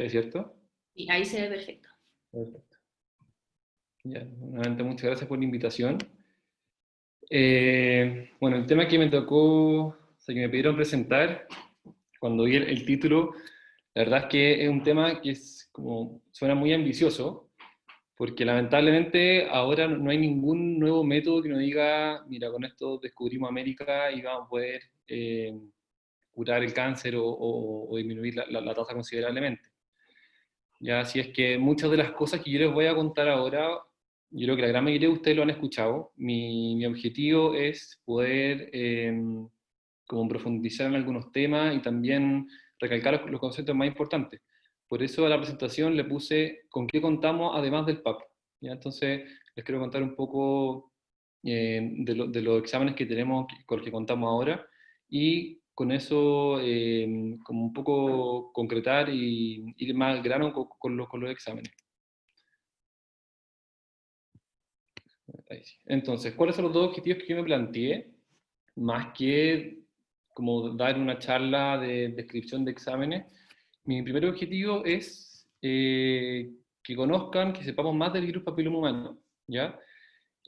¿Es cierto? Y ahí se ve perfecto. Perfecto. Ya, nuevamente muchas gracias por la invitación. Bueno, el tema que me tocó, o sea, que me pidieron presentar, cuando vi el título, la verdad es que es un tema que es como, suena muy ambicioso, porque lamentablemente ahora no hay ningún nuevo método que nos diga, mira, con esto descubrimos América y vamos a poder curar el cáncer o disminuir la tasa considerablemente. Ya, así es que muchas de las cosas que yo les voy a contar ahora, yo creo que la gran mayoría de ustedes lo han escuchado. Mi objetivo es poder como profundizar en algunos temas y también recalcar los conceptos más importantes. Por eso a la presentación le puse con qué contamos además del PAP. ¿Ya? Entonces les quiero contar un poco de los exámenes que tenemos, con los que contamos ahora, y con eso como un poco concretar y ir más al grano con los exámenes. Ahí sí. Entonces, ¿cuáles son los dos objetivos que yo me planteé? Más que como dar una charla de descripción de exámenes, mi primer objetivo es que conozcan, que sepamos más del virus papiloma humano, ¿ya?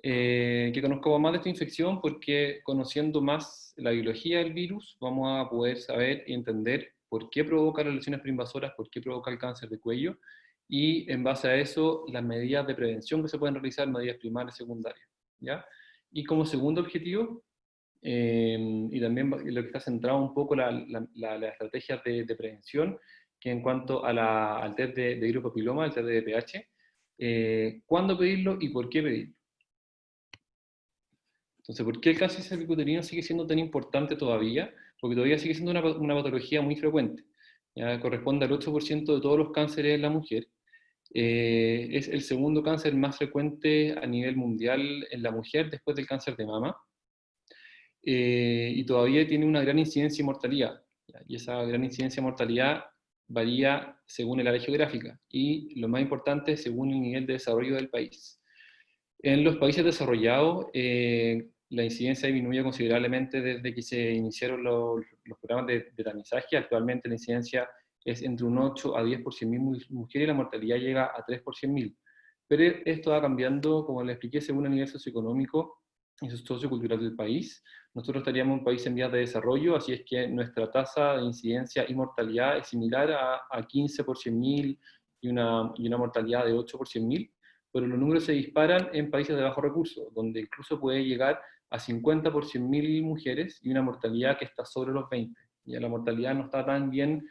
Que conozcamos más de esta infección porque conociendo más la biología del virus vamos a poder saber y entender por qué provoca las lesiones preinvasoras, por qué provoca el cáncer de cuello y en base a eso las medidas de prevención que se pueden realizar, medidas primarias y secundarias, ¿ya? Y como segundo objetivo, y también lo que está centrado un poco la estrategia de prevención, que en cuanto a al test de virus papiloma, el test de VPH, cuándo pedirlo y por qué pedirlo. Entonces, ¿por qué el cáncer cervicuterino sigue siendo tan importante todavía? Porque todavía sigue siendo una patología muy frecuente. Ya corresponde al 8% de todos los cánceres en la mujer. Es el segundo cáncer más frecuente a nivel mundial en la mujer después del cáncer de mama. Y todavía tiene una gran incidencia y mortalidad. ¿Ya? Y esa gran incidencia y mortalidad varía según el área geográfica y, lo más importante, según el nivel de desarrollo del país. En los países desarrollados, la incidencia disminuye considerablemente desde que se iniciaron los programas de tamizaje. Actualmente la incidencia es entre un 8 a 10 por 100.000 mujeres y la mortalidad llega a 3 por 100.000. Pero esto va cambiando, como les expliqué, según el nivel socioeconómico y sociocultural del país. Nosotros estaríamos en un país en vías de desarrollo, así es que nuestra tasa de incidencia y mortalidad es similar a 15 por 100.000 y una mortalidad de 8 por 100.000, pero los números se disparan en países de bajos recursos, donde incluso puede llegar a 50 por 100.000 mujeres y una mortalidad que está sobre los 20. Ya la mortalidad no está tan bien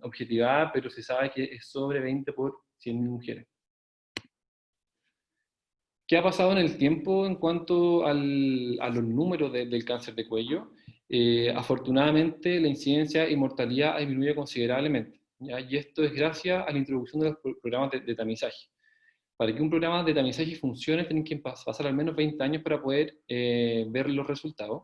objetivada, pero se sabe que es sobre 20 por 100.000 mujeres. ¿Qué ha pasado en el tiempo en cuanto a los números del cáncer de cuello? Afortunadamente, la incidencia y mortalidad ha disminuido considerablemente, ¿ya? Y esto es gracias a la introducción de los programas de tamizaje. Para que un programa de tamizaje funcione, tienen que pasar al menos 20 años para poder ver los resultados.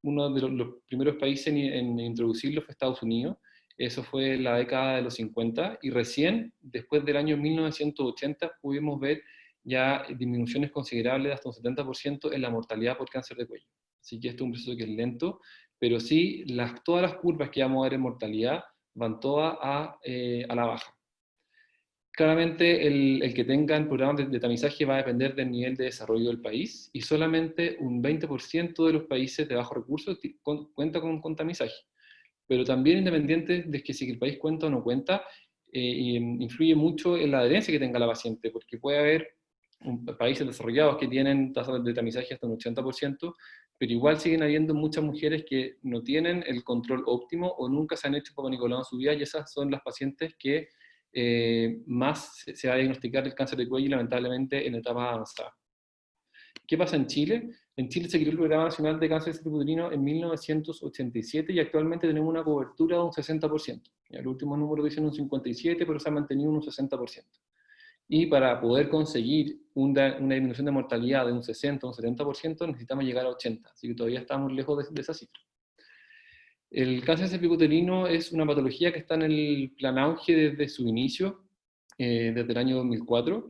Uno de los primeros países en introducirlo fue Estados Unidos. Eso fue en la década de los 50 y recién, después del año 1980, pudimos ver ya disminuciones considerables de hasta un 70% en la mortalidad por cáncer de cuello. Así que esto es un proceso que es lento, pero sí todas las curvas que vamos a ver en mortalidad van todas a la baja. Claramente el que tengan programas de tamizaje va a depender del nivel de desarrollo del país y solamente un 20% de los países de bajos recursos cuenta con tamizaje. Pero también independiente de que si el país cuenta o no cuenta, influye mucho en la adherencia que tenga la paciente, porque puede haber países desarrollados que tienen tasas de tamizaje hasta un 80%, pero igual siguen habiendo muchas mujeres que no tienen el control óptimo o nunca se han hecho Papa Nicolau en su vida, y esas son las pacientes que más se va a diagnosticar el cáncer de cuello, lamentablemente en etapa avanzada. ¿Qué pasa en Chile? En Chile se creó el Programa Nacional de Cáncer Cervicuterino en 1987 y actualmente tenemos una cobertura de un 60%. El último número dicen un 57%, pero se ha mantenido un 60%. Y para poder conseguir una disminución de mortalidad de un 60 o un 70%, necesitamos llegar a 80%, así que todavía estamos lejos de esa cifra. El cáncer cervicuterino es una patología que está en el plan auge desde su inicio, desde el año 2004,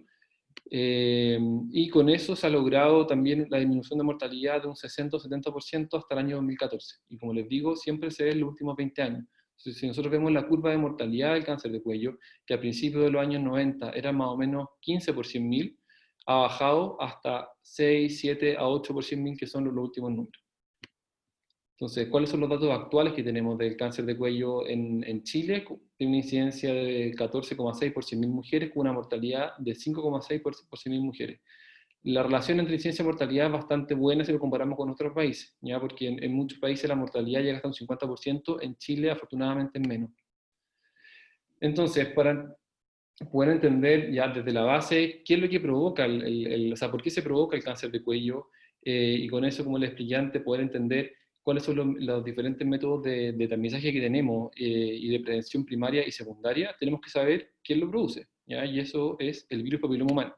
y con eso se ha logrado también la disminución de mortalidad de un 60 o 70% hasta el año 2014. Y como les digo, siempre se ve en los últimos 20 años. Si nosotros vemos la curva de mortalidad del cáncer de cuello, que a principios de los años 90 era más o menos 15 por 100.000, ha bajado hasta 6, 7 a 8 por 100.000, que son los últimos números. Entonces, ¿cuáles son los datos actuales que tenemos del cáncer de cuello en Chile? Tiene una incidencia de 14,6 por 100.000 mujeres, con una mortalidad de 5,6 por 100.000 mujeres. La relación entre incidencia y mortalidad es bastante buena si lo comparamos con otros países, ¿ya? Porque en muchos países la mortalidad llega hasta un 50%, en Chile afortunadamente es menos. Entonces, para poder entender ya desde la base qué es lo que provoca, o sea, por qué se provoca el cáncer de cuello, y con eso, como les expliqué antes, poder entender cuáles son los diferentes métodos de tamizaje que tenemos, y de prevención primaria y secundaria, tenemos que saber quién lo produce, ¿ya? Y eso es el virus papiloma humano.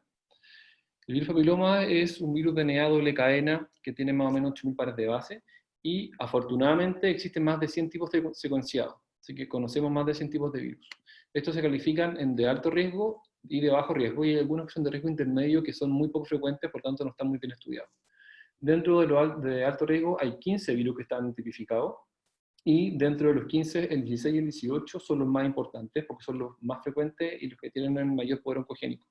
El virus papiloma es un virus de DNA doble cadena que tiene más o menos 8.000 pares de base, y afortunadamente existen más de 100 tipos secuenciados, así que conocemos más de 100 tipos de virus. Estos se califican en de alto riesgo y de bajo riesgo, y hay algunos que son de riesgo intermedio que son muy poco frecuentes, por tanto no están muy bien estudiados. Dentro de alto riesgo hay 15 virus que están tipificados, y dentro de los 15, el 16 y el 18 son los más importantes porque son los más frecuentes y los que tienen el mayor poder oncogénico.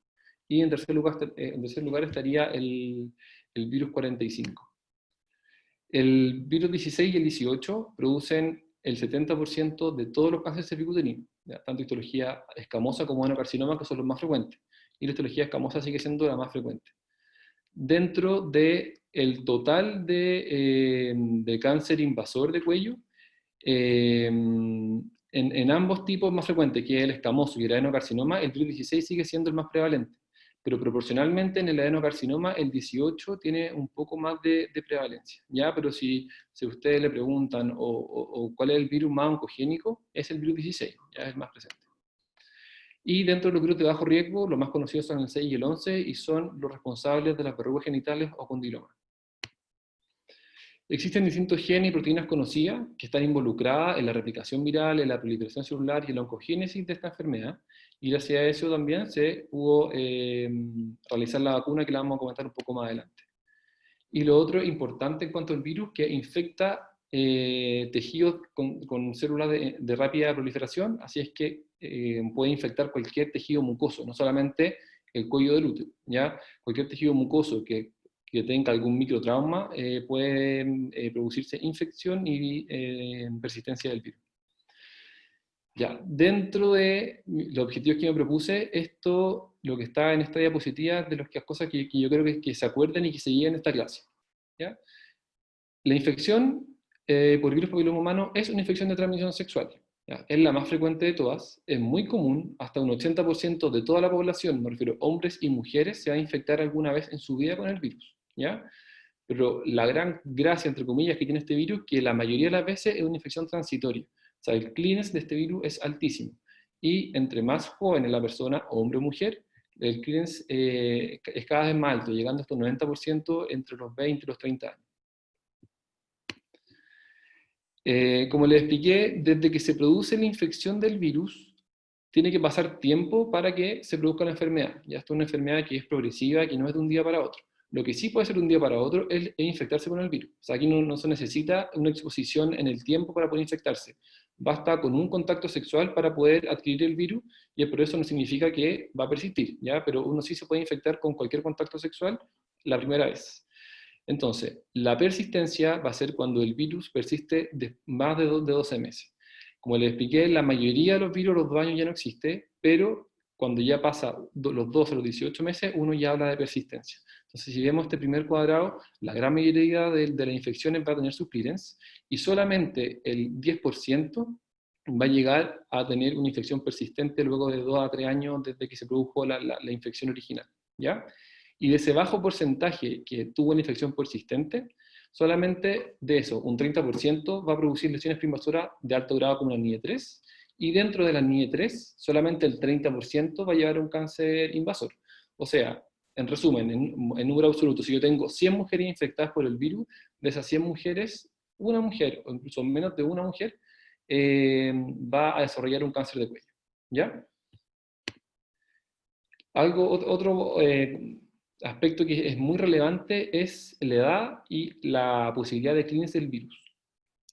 Y en tercer lugar estaría el virus 45. El virus 16 y el 18 producen el 70% de todos los cánceres cervicouterinos, tanto histología escamosa como adenocarcinoma, que son los más frecuentes. Y la histología escamosa sigue siendo la más frecuente. Dentro del total de cáncer invasor de cuello, en ambos tipos más frecuentes, que es el escamoso y el adenocarcinoma, el virus 16 sigue siendo el más prevalente, pero proporcionalmente en el adenocarcinoma el 18 tiene un poco más de prevalencia, ¿ya? Pero si ustedes le preguntan o cuál es el virus más oncogénico, es el virus 16, ya es más presente. Y dentro de los virus de bajo riesgo, los más conocidos son el 6 y el 11, y son los responsables de las verrugas genitales o condilomas. Existen distintos genes y proteínas conocidas que están involucradas en la replicación viral, en la proliferación celular y en la oncogénesis de esta enfermedad, y gracias a eso también se pudo realizar la vacuna, que la vamos a comentar un poco más adelante. Y lo otro importante en cuanto al virus, que infecta tejidos con células de rápida proliferación, así es que puede infectar cualquier tejido mucoso, no solamente el cuello del útero, ¿ya? Cualquier tejido mucoso que tenga algún microtrauma puede producirse infección y persistencia del virus. Ya, dentro de los objetivos que me propuse, esto, lo que está en esta diapositiva, de las cosas que yo creo que se acuerden y que se lleven en esta clase, ¿ya? La infección por virus papiloma humano es una infección de transmisión sexual, ¿ya? Es la más frecuente de todas, es muy común, hasta un 80% de toda la población, me refiero a hombres y mujeres, se va a infectar alguna vez en su vida con el virus, ¿ya? Pero la gran gracia, entre comillas, que tiene este virus, que la mayoría de las veces es una infección transitoria. O sea, el clearance de este virus es altísimo. Y entre más joven es la persona, hombre o mujer, el clearance es cada vez más alto, llegando hasta un 90% entre los 20 y los 30 años. Como les expliqué, desde que se produce la infección del virus, tiene que pasar tiempo para que se produzca la enfermedad. Ya esto es una enfermedad que es progresiva, que no es de un día para otro. Lo que sí puede ser de un día para otro es infectarse con el virus. O sea, aquí no se necesita una exposición en el tiempo para poder infectarse. Basta con un contacto sexual para poder adquirir el virus, y por eso no significa que va a persistir, ¿ya? Pero uno sí se puede infectar con cualquier contacto sexual la primera vez. Entonces, la persistencia va a ser cuando el virus persiste de más de 12 meses. Como les expliqué, la mayoría de los virus a los 2 años ya no existe, pero cuando ya pasa los 12 a los 18 meses, uno ya habla de persistencia. Entonces, si vemos este primer cuadrado, la gran mayoría de las infecciones va a tener su clearance, y solamente el 10% va a llegar a tener una infección persistente luego de 2 a 3 años desde que se produjo la infección original, ¿ya? Y de ese bajo porcentaje que tuvo una infección persistente, solamente de eso, un 30% va a producir lesiones preinvasoras de alto grado como la NIE3, y dentro de la NIE3, solamente el 30% va a llevar a un cáncer invasor. O sea, en resumen, en número absoluto, si yo tengo 100 mujeres infectadas por el virus, de esas 100 mujeres, una mujer, o incluso menos de una mujer, va a desarrollar un cáncer de cuello, ¿ya? Otro aspecto que es muy relevante es la edad y la posibilidad de clearance del virus.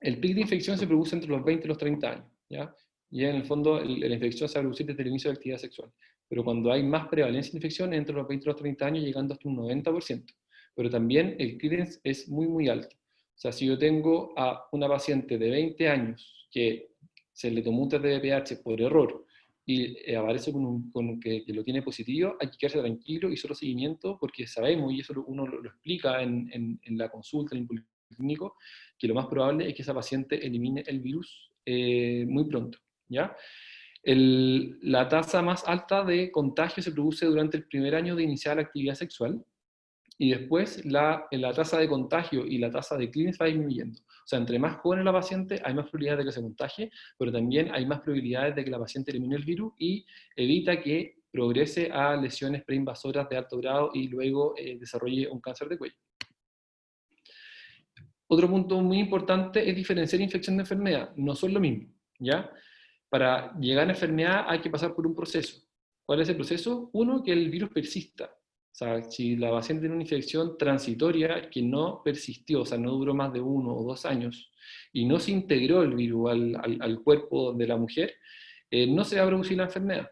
El pic de infección se produce entre los 20 y los 30 años, ¿ya? Y en el fondo la infección se va a producir desde el inicio de la actividad sexual. Pero cuando hay más prevalencia de infección, entre los 20 y los 30 años, llegando hasta un 90%. Pero también el clearance es muy, muy alto. O sea, si yo tengo a una paciente de 20 años que se le tomó un test de VPH por error y aparece que lo tiene positivo, hay que quedarse tranquilo y solo seguimiento, porque sabemos, y eso uno lo explica en la consulta, en el policlínico, que lo más probable es que esa paciente elimine el virus muy pronto, ¿ya? La tasa más alta de contagio se produce durante el primer año de iniciar la actividad sexual, y después la tasa de contagio y la tasa de clearance va disminuyendo. O sea, entre más joven la paciente, hay más probabilidades de que se contagie, pero también hay más probabilidades de que la paciente elimine el virus y evita que progrese a lesiones preinvasoras de alto grado y luego desarrolle un cáncer de cuello. Otro punto muy importante es diferenciar infección de enfermedad. No son lo mismo, ¿ya? Para llegar a la enfermedad hay que pasar por un proceso. ¿Cuál es el proceso? Uno, que el virus persista. O sea, si la paciente tiene una infección transitoria que no persistió, o sea, no duró más de 1 o 2 años, y no se integró el virus al cuerpo de la mujer, no se va a producir la enfermedad.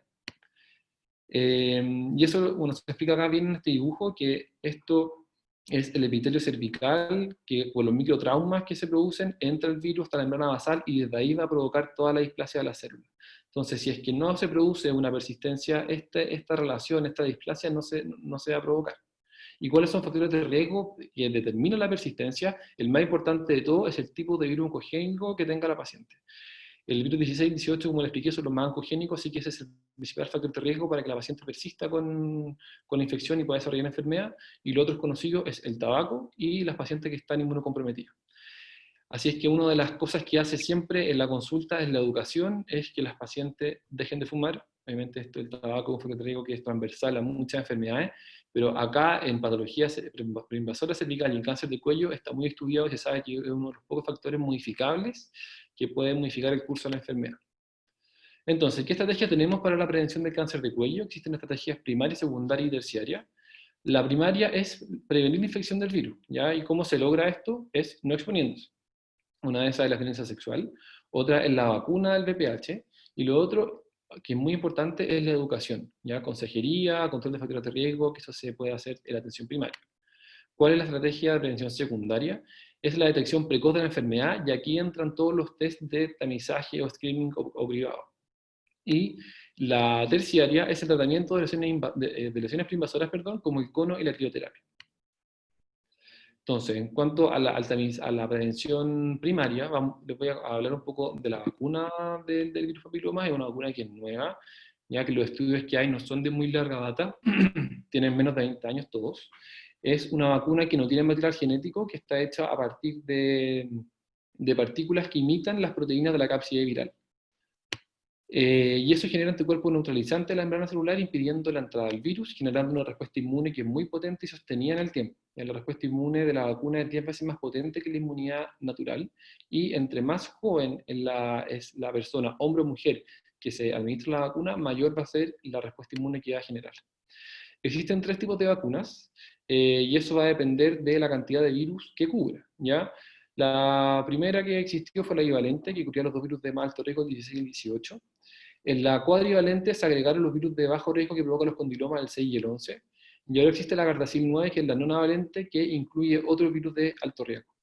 Y eso, bueno, se explica acá bien en este dibujo, que esto es el epitelio cervical, que por los microtraumas que se producen, entra el virus hasta la membrana basal y desde ahí va a provocar toda la displasia de la célula. Entonces, si es que no se produce una persistencia, esta relación, esta displasia no se va a provocar. ¿Y cuáles son factores de riesgo que determinan la persistencia? El más importante de todo es el tipo de virus oncogénico que tenga la paciente. El virus 16 y 18, como les expliqué, son los más oncogénicos, así que ese es el principal factor de riesgo para que la paciente persista con la infección y pueda desarrollar una enfermedad. Y lo otro conocido es el tabaco y las pacientes que están inmunocomprometidas. Así es que una de las cosas que hace siempre en la consulta es la educación, es que las pacientes dejen de fumar. Obviamente esto, el tabaco es un factor de riesgo que es transversal a muchas enfermedades, pero acá en patologías preinvasoras cervicales y en cáncer de cuello está muy estudiado y se sabe que es uno de los pocos factores modificables que pueden modificar el curso de la enfermedad. Entonces, ¿qué estrategias tenemos para la prevención del cáncer de cuello? Existen estrategias primaria, secundaria y terciaria. La primaria es prevenir la infección del virus, ¿ya? ¿Y cómo se logra esto? Es no exponiéndose. Una de esas es la violencia sexual, otra es la vacuna del VPH, y lo otro, que es muy importante, es la educación, ¿ya? Consejería, control de factores de riesgo, que eso se puede hacer en la atención primaria. ¿Cuál es la estrategia de prevención secundaria? Es la detección precoz de la enfermedad, y aquí entran todos los test de tamizaje o screening o privado. Y la terciaria es el tratamiento de lesiones preinvasoras, como el cono y la crioterapia. Entonces, en cuanto a la prevención primaria, les voy a hablar un poco de la vacuna del virus papiloma. Es una vacuna que es nueva, ya que los estudios que hay no son de muy larga data, tienen menos de 20 años todos. Es una vacuna que no tiene material genético, que está hecha a partir de partículas que imitan las proteínas de la cápside viral. Y eso genera anticuerpos neutralizantes de la membrana celular, impidiendo la entrada del virus, generando una respuesta inmune que es muy potente y sostenida en el tiempo. La respuesta inmune de la vacuna es 10 veces más potente que la inmunidad natural, y entre más joven es la persona, hombre o mujer, que se administra la vacuna, mayor va a ser la respuesta inmune que va a generar. Existen 3 tipos de vacunas, y eso va a depender de la cantidad de virus que cubra, ¿ya? La primera que existió fue la bivalente, que cubría los 2 virus de más alto riesgo, el 16 y el 18. En la cuadrivalente se agregaron los virus de bajo riesgo que provocan los condilomas, el 6 y el 11. Y ahora existe la Gardasil 9, que es la nonavalente, que incluye otros virus de alto riesgo.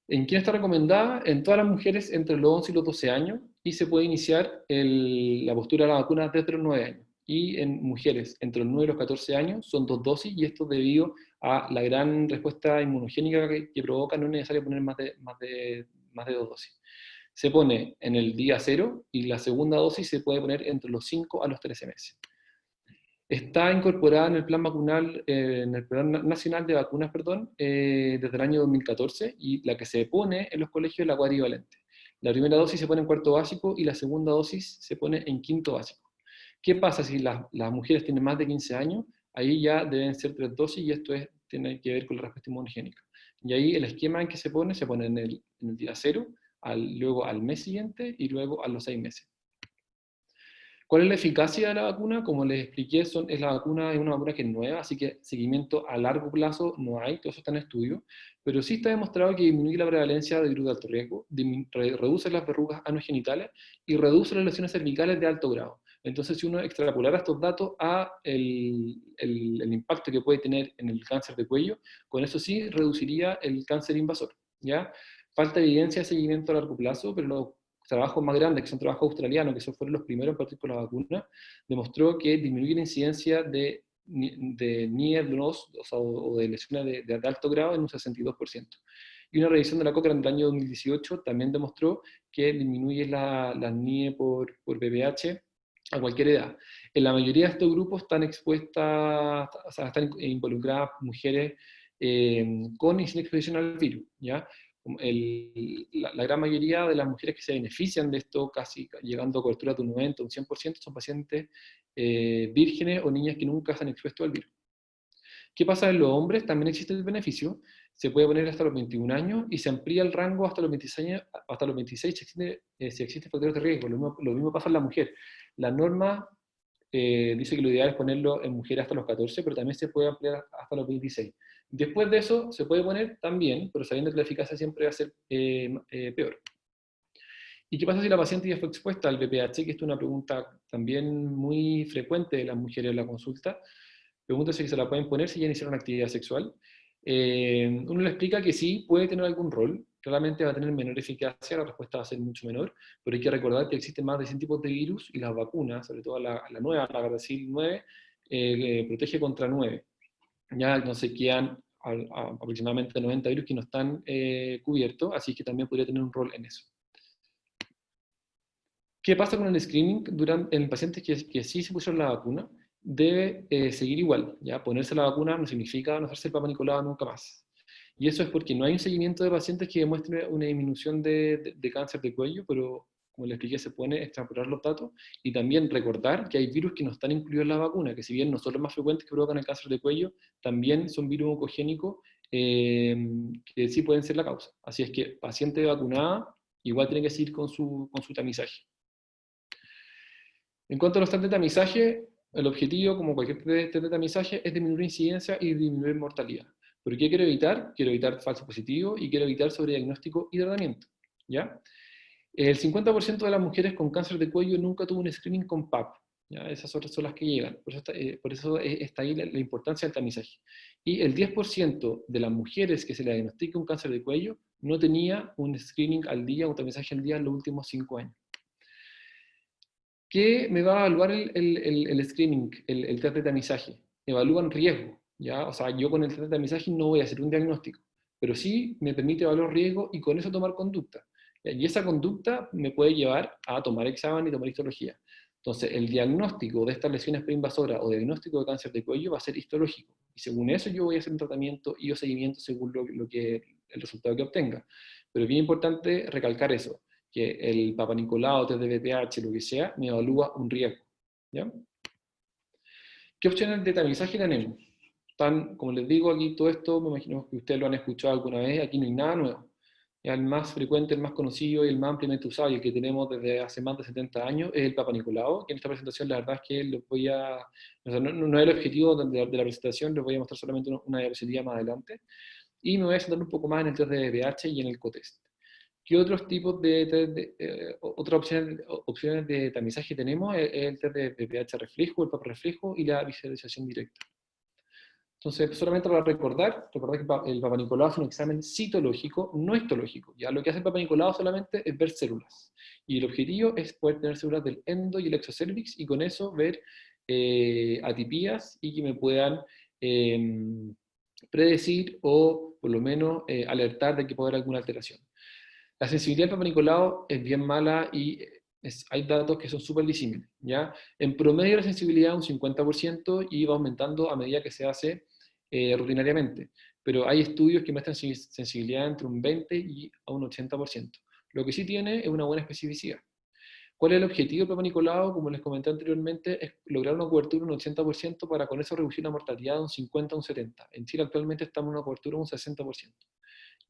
¿En quién está recomendada? En todas las mujeres entre los 11 y los 12 años, y se puede iniciar la postura de la vacuna desde los 9 años. Y en mujeres entre los 9 y los 14 años son 2 dosis, y esto debido a la gran respuesta inmunogénica que provoca, no es necesario poner más de 2 dosis. Se pone en el día 0, y la segunda dosis se puede poner entre los 5 a los 13 meses. Está incorporada en el Plan Vacunal, en el Plan Nacional de Vacunas, desde el año 2014, y la que se pone en los colegios es la cuadrivalente. La primera dosis se pone en cuarto básico y la segunda dosis se pone en quinto básico. ¿Qué pasa si las mujeres tienen más de 15 años? Ahí ya deben ser 3 dosis, y esto tiene que ver con la respuesta inmunogénica. Y ahí el esquema en que se pone en el día 0, luego al mes siguiente y luego a los 6 meses. ¿Cuál es la eficacia de la vacuna? Como les expliqué, la vacuna es una vacuna que es nueva, así que seguimiento a largo plazo no hay, todo eso está en estudio, pero sí está demostrado que disminuye la prevalencia de virus de alto riesgo, reduce las verrugas anogenitales y reduce las lesiones cervicales de alto grado. Entonces, si uno extrapolara estos datos a el impacto que puede tener en el cáncer de cuello, con eso sí reduciría el cáncer invasor, ¿ya? Falta evidencia de seguimiento a largo plazo, pero los trabajos más grandes, que son trabajos australianos, que fueron los primeros en partir con la vacuna, demostró que disminuye la incidencia de NIE-2, o de lesiones de alto grado en un 62%. Y una revisión de la Cochrane del año 2018 también demostró que disminuye la NIE por VPH a cualquier edad. En la mayoría de estos grupos están expuestas, o sea, están involucradas mujeres con y sin exposición al virus, ¿ya? La gran mayoría de las mujeres que se benefician de esto, casi llegando a cobertura de un 90, un 100%, son pacientes vírgenes o niñas que nunca se han expuesto al virus. ¿Qué pasa en los hombres? También existe el beneficio, se puede poner hasta los 21 años y se amplía el rango hasta los 26, hasta los 26 si existen factores de riesgo. Lo mismo pasa en la mujer. La norma dice que lo ideal es ponerlo en mujeres hasta los 14, pero también se puede ampliar hasta los 26. Después de eso se puede poner también, pero sabiendo que la eficacia siempre va a ser peor. ¿Y qué pasa si la paciente ya fue expuesta al VPH? Que esto es una pregunta también muy frecuente de las mujeres en la consulta. Pregunta si se la pueden poner si ya iniciaron actividad sexual. Uno le explica que sí, puede tener algún rol, claramente va a tener menor eficacia, la respuesta va a ser mucho menor, pero hay que recordar que existen más de 100 tipos de virus y las vacunas, sobre todo la nueva, la Gardasil 9, protege contra 9. Ya no se quedan aproximadamente 90 virus que no están cubiertos, así que también podría tener un rol en eso. ¿Qué pasa con el screening en pacientes que sí se pusieron la vacuna? Debe seguir igual, ¿ya? Ponerse la vacuna no significa no hacerse el Papa Nicolau nunca más. Y eso es porque no hay un seguimiento de pacientes que demuestre una disminución de cáncer de cuello, pero como les expliqué, se pueden extrapolar los datos y también recordar que hay virus que no están incluidos en la vacuna, que si bien no son los más frecuentes que provocan el cáncer de cuello, también son virus oncogénicos que sí pueden ser la causa. Así es que paciente vacunada igual tiene que seguir con su tamizaje. En cuanto a los test de tamizaje, el objetivo, como cualquier test de tamizaje, es disminuir incidencia y disminuir mortalidad. ¿Pero qué quiero evitar? Quiero evitar falso positivo y quiero evitar sobrediagnóstico y tratamiento, ¿ya? El 50% de las mujeres con cáncer de cuello nunca tuvo un screening con PAP, ¿ya? Esas otras son las que llegan. Por eso está ahí la importancia del tamizaje. Y el 10% de las mujeres que se le diagnostica un cáncer de cuello no tenía un screening al día, un tamizaje al día en los últimos 5 años. ¿Qué me va a evaluar el screening, el test de tamizaje? Evalúan riesgo, ¿ya? O sea, yo con el test de tamizaje no voy a hacer un diagnóstico, pero sí me permite evaluar riesgo y con eso tomar conducta. ¿Ya? Y esa conducta me puede llevar a tomar examen y tomar histología. Entonces, el diagnóstico de estas lesiones preinvasoras o diagnóstico de cáncer de cuello va a ser histológico. Y según eso yo voy a hacer un tratamiento y o seguimiento según el resultado que obtenga. Pero es bien importante recalcar eso, que el Papa Nicolau, test de VPH, lo que sea, me evalúa un riesgo, ¿ya? ¿Qué opciones de tamizaje tenemos? Como les digo, aquí todo esto, me imagino que ustedes lo han escuchado alguna vez, aquí no hay nada nuevo. Ya el más frecuente, el más conocido y el más ampliamente usado, y el que tenemos desde hace más de 70 años, es el Papa Nicolau, que en esta presentación la verdad es que les voy a... O sea, no es el objetivo de la presentación, les voy a mostrar solamente una diapositiva más adelante, y me voy a centrar un poco más en el test de VPH y en el COTEST. ¿Qué otros tipos otras opciones de tamizaje tenemos? El test de pH reflejo, el PAP reflejo y la visualización directa. Entonces, solamente para recordar que el Papa Nicolau es un examen citológico, no histológico. ¿Ya? Lo que hace el Papa Nicolau solamente es ver células. Y el objetivo es poder tener células del endo y el exocervix y con eso ver atipías y que me puedan predecir o por lo menos alertar de que puede haber alguna alteración. La sensibilidad del Papa Nicolau es bien mala y hay datos que son súper disímiles, ¿ya? En promedio la sensibilidad es un 50% y va aumentando a medida que se hace rutinariamente. Pero hay estudios que muestran sensibilidad entre un 20 y a un 80%. Lo que sí tiene es una buena especificidad. ¿Cuál es el objetivo del Papa Nicolau? Como les comenté anteriormente, es lograr una cobertura de un 80% para con eso reducir la mortalidad de un 50 a un 70%. En Chile actualmente estamos en una cobertura de un 60%.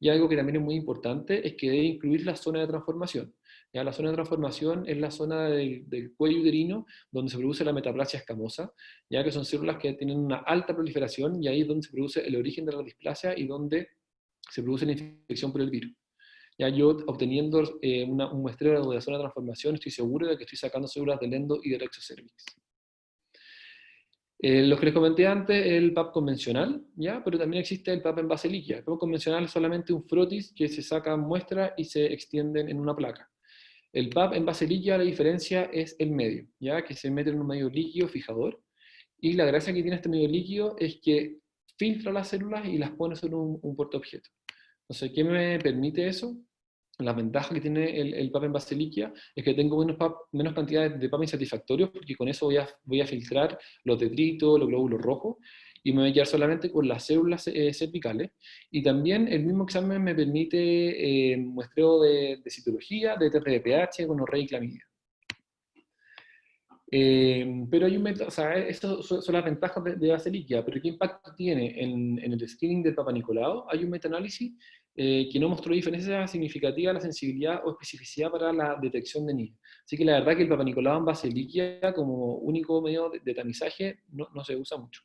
Y algo que también es muy importante es que debe incluir la zona de transformación. Ya la zona de transformación es la zona del cuello uterino donde se produce la metaplasia escamosa, ya que son células que tienen una alta proliferación y ahí es donde se produce el origen de la displasia y donde se produce la infección por el virus. Ya yo obteniendo un muestreo de la zona de transformación estoy seguro de que estoy sacando células del endo y del exocervix. Lo que les comenté antes es el PAP convencional, ¿ya? Pero también existe el PAP en base líquida. El PAP convencional es solamente un frotis que se saca muestras y se extienden en una placa. El PAP en base líquida, la diferencia es el medio, ¿ya? Que se mete en un medio líquido fijador. Y la gracia que tiene este medio líquido es que filtra las células y las pone sobre un portaobjeto. Entonces, ¿qué me permite eso? La ventaja que tiene el PAP en base líquida es que tengo menos cantidad de PAP insatisfactorios, porque con eso voy a filtrar los detritos, los glóbulos rojos, y me voy a quedar solamente con las células cervicales. Y también el mismo examen me permite muestreo de citología, de test de pH, gonorrea y clamidia. Pero hay un método, o sea, estas son las ventajas de base líquida, pero ¿qué impacto tiene en el screening del Papa Nicolau? Hay un metaanálisis que no mostró diferencia significativa en la sensibilidad o especificidad para la detección de NID. Así que la verdad que el Papa Nicolau en base líquida como único medio de tamizaje no se usa mucho.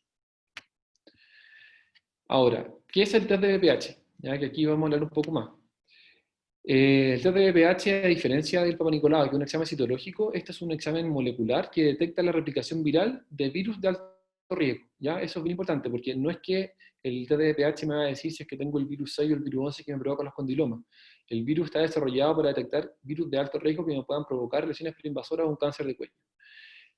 Ahora, ¿qué es el test de pH? Ya que aquí vamos a hablar un poco más. El test de pH, a diferencia del Papa Nicolau, que es un examen citológico, este es un examen molecular que detecta la replicación viral de virus de alto riesgo. ¿Ya? Eso es muy importante, porque no es que el test de pH me va a decir si es que tengo el virus 6 o el virus 11 que me provoca los condilomas. El virus está desarrollado para detectar virus de alto riesgo que me puedan provocar lesiones preinvasoras o un cáncer de cuello.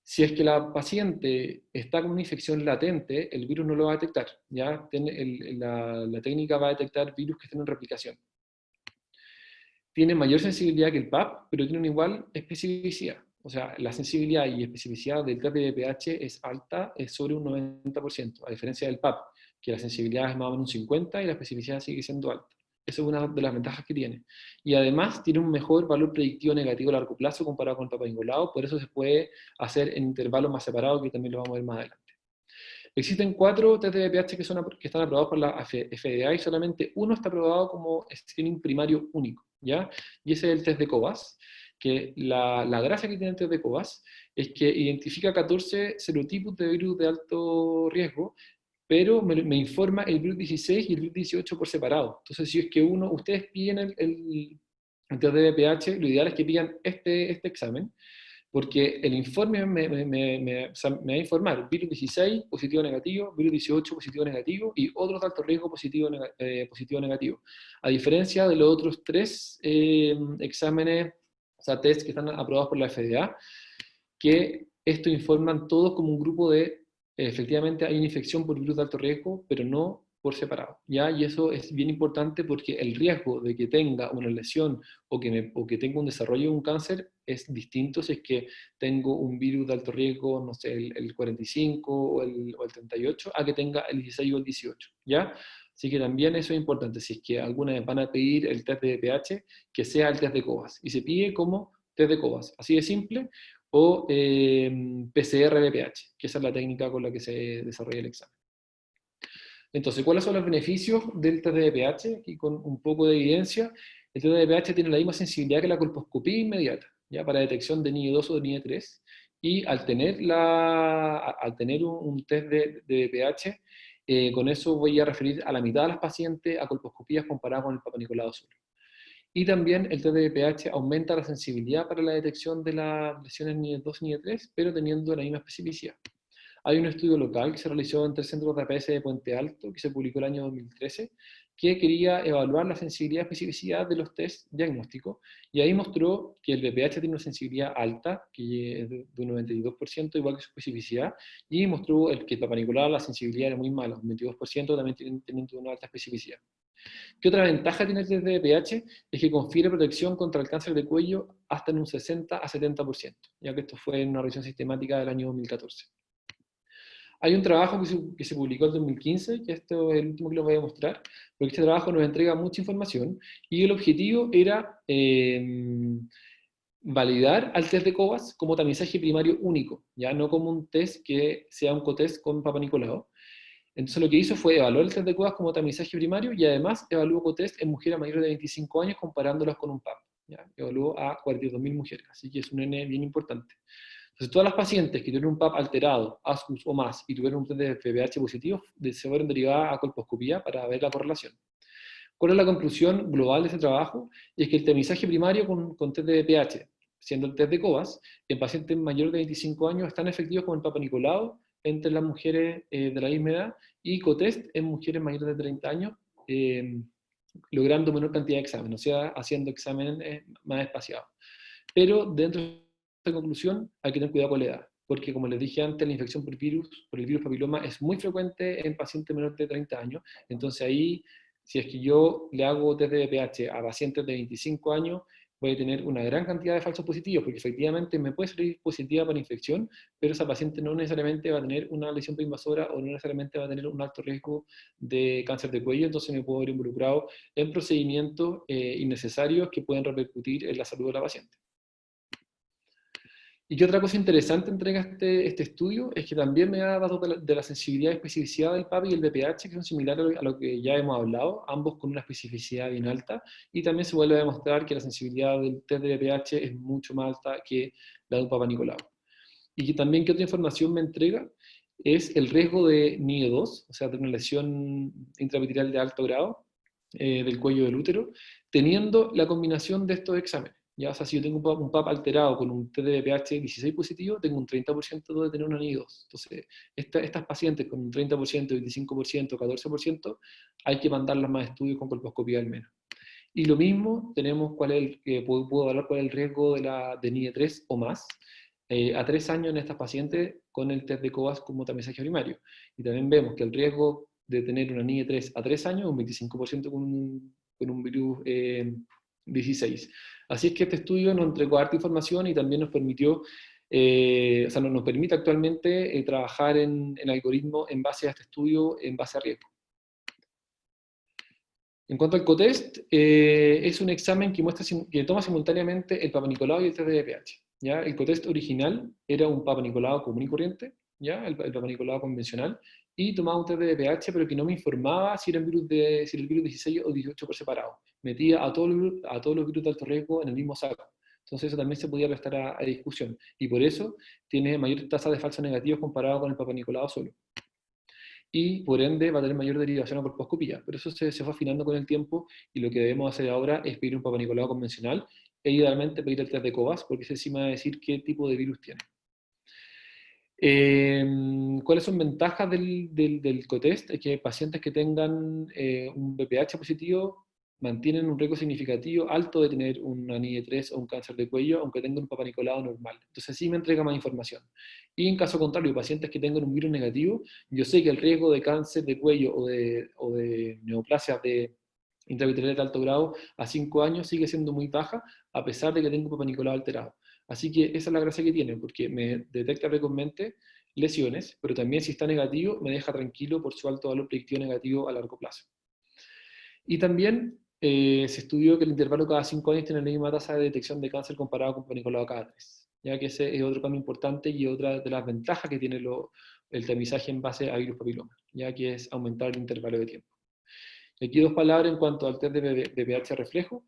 Si es que la paciente está con una infección latente, el virus no lo va a detectar. ¿Ya? La técnica va a detectar virus que estén en replicación. Tiene mayor sensibilidad que el PAP, pero tiene una igual especificidad. O sea, la sensibilidad y especificidad del test de pH es alta, es sobre un 90%, a diferencia del PAP, que la sensibilidad es más o menos un 50% y la especificidad sigue siendo alta. Esa es una de las ventajas que tiene. Y además tiene un mejor valor predictivo negativo a largo plazo comparado con el Papa Nicolau, por eso se puede hacer en intervalos más separados, que también lo vamos a ver más adelante. Existen 4 test de pH que están aprobados por la FDA y solamente uno está aprobado como screening primario único, ¿ya? Y ese es el test de Cobas, que la gracia que tiene el test de Cobas es que identifica 14 serotipos de virus de alto riesgo, pero me informa el virus 16 y el virus 18 por separado. Entonces, si es que ustedes piden el test de pH, lo ideal es que pidan este examen, porque el informe o sea, me va a informar virus 16 positivo o negativo, virus 18 positivo o negativo y otros de alto riesgo positivo o negativo. A diferencia de los otros 3 exámenes, o sea, test que están aprobados por la FDA, que esto informan todos como un grupo de, efectivamente hay una infección por virus de alto riesgo, pero no por separado, ¿ya? Y eso es bien importante porque el riesgo de que tenga una lesión o que tenga un desarrollo de un cáncer es distinto si es que tengo un virus de alto riesgo, no sé, el 45 o el 38, a que tenga el 16 o el 18, ¿ya? Así que también eso es importante, si es que alguna vez van a pedir el test de pH, que sea el test de Cobas, y se pide como test de Cobas, así de simple, o PCR de pH, que esa es la técnica con la que se desarrolla el examen. Entonces, ¿cuáles son los beneficios del test de pH? Aquí con un poco de evidencia, el test de pH tiene la misma sensibilidad que la colposcopía inmediata, ¿ya? Para detección de NIE 2 o de NIE 3, y al tener un test de pH, con eso voy a referir a la mitad de las pacientes a colposcopías comparadas con el Papa Nicolau solo. Y también el test de pH aumenta la sensibilidad para la detección de las lesiones NIE 2 y NIE 3, pero teniendo la misma especificidad. Hay un estudio local que se realizó en 3 centros de APS de Puente Alto, que se publicó el año 2013, que quería evaluar la sensibilidad y especificidad de los test diagnósticos, y ahí mostró que el VPH tiene una sensibilidad alta, que es de un 92%, igual que su especificidad, y mostró que el Papa Nicolau la sensibilidad era muy mala, un 22%, también teniendo una alta especificidad. ¿Qué otra ventaja tiene el test de pH? Es que confiere protección contra el cáncer de cuello hasta en un 60 a 70%, ya que esto fue en una revisión sistemática del año 2014. Hay un trabajo que se publicó en 2015, que esto es el último que les voy a mostrar, porque este trabajo nos entrega mucha información, y el objetivo era validar al test de Cobas como tamizaje primario único, ya no como un test que sea un cotest con Papa Nicolau. Entonces lo que hizo fue evaluar el test de Cobas como tamizaje primario y además evaluó cotest en mujeres mayores de 25 años comparándolas con un PAP. ¿ya? Evaluó a 42.000 mujeres, así que es un N bien importante. Entonces, todas las pacientes que tuvieron un PAP alterado, ASCUS o más, y tuvieron un test de VPH positivo, se fueron derivadas a colposcopía para ver la correlación. ¿Cuál es la conclusión global de ese trabajo? Y es que el tamizaje primario con test de VPH, siendo el test de COVAS, en pacientes mayores de 25 años, es tan efectivo como el Papa Nicolau entre las mujeres de la misma edad, y COTEST en mujeres mayores de 30 años, logrando menor cantidad de exámenes, o sea, haciendo exámenes más espaciados. Pero dentro de esta conclusión hay que tener cuidado con la edad, porque como les dije antes, la infección por el virus papiloma es muy frecuente en pacientes menores de 30 años, entonces ahí, si es que yo le hago test de VPH a pacientes de 25 años, voy a tener una gran cantidad de falsos positivos, porque efectivamente me puede salir positiva para infección, pero esa paciente no necesariamente va a tener una lesión preinvasora o no necesariamente va a tener un alto riesgo de cáncer de cuello, entonces me puedo ver involucrado en procedimientos innecesarios que pueden repercutir en la salud de la paciente. Y qué otra cosa interesante entrega este estudio es que también me da datos de la sensibilidad y especificidad del PAP y el VPH, que son similares a lo que ya hemos hablado, ambos con una especificidad bien alta, y también se vuelve a demostrar que la sensibilidad del test de VPH es mucho más alta que la de un Papa Nicolau. Y que también, ¿qué otra información me entrega? Es el riesgo de NIE2, o sea, de una lesión intraepitelial de alto grado del cuello del útero, teniendo la combinación de estos exámenes. Ya, o sea, si yo tengo un PAP alterado con un test de pH 16 positivo, tengo un 30% de tener una NI2. Entonces, estas pacientes con un 30%, 25%, 14%, hay que mandarlas más estudios con colposcopía al menos. Y lo mismo, tenemos puedo evaluar cuál es el riesgo de NIE3 o más a 3 años en estas pacientes con el test de COVAS como tamizaje primario. Y también vemos que el riesgo de tener una NIE3 a 3 años es un 25% con un virus 16. Así es que este estudio nos entregó harta información y también nos permitió, o sea, nos permite actualmente trabajar en algoritmos en base a este estudio, en base a riesgo. En cuanto al COTEST, es un examen que toma simultáneamente el Papa Nicolau y el test de VPH. ¿Ya? El COTEST original era un Papa Nicolau común y corriente, ¿ya? El Papa Nicolau convencional, y tomaba un test de VPH, pero que no me informaba si era si el virus 16 o 18 por separado. Metía a todos los virus de alto riesgo en el mismo saco. Entonces eso también se podía prestar a discusión. Y por eso tiene mayor tasa de falsos negativos comparado con el Papa Nicolau solo. Y por ende va a tener mayor derivación a colposcopía. Pero eso se fue afinando con el tiempo y lo que debemos hacer ahora es pedir un Papa Nicolau convencional e idealmente pedir el test de COVAS porque ese sí me va a decir qué tipo de virus tiene. ¿Cuáles son ventajas del COTEST? Es que pacientes que tengan un VPH positivo mantienen un riesgo significativo alto de tener una NIE3 o un cáncer de cuello, aunque tengan un Papa Nicolau normal. Entonces sí me entrega más información. Y en caso contrario, pacientes que tengan un virus negativo, yo sé que el riesgo de cáncer de cuello o de neoplasias de intraepitelial de alto grado a 5 años sigue siendo muy baja, a pesar de que tengo un Papa Nicolau alterado. Así que esa es la gracia que tiene, porque me detecta precozmente lesiones, pero también si está negativo, me deja tranquilo por su alto valor predictivo negativo a largo plazo. Y también se estudió que el intervalo cada 5 años tiene la misma tasa de detección de cáncer comparado con Panicolao cada 3. Ya que ese es otro cambio importante y otra de las ventajas que tiene el tamizaje en base a virus papiloma, ya que es aumentar el intervalo de tiempo. Y aquí dos palabras en cuanto al test de pH reflejo.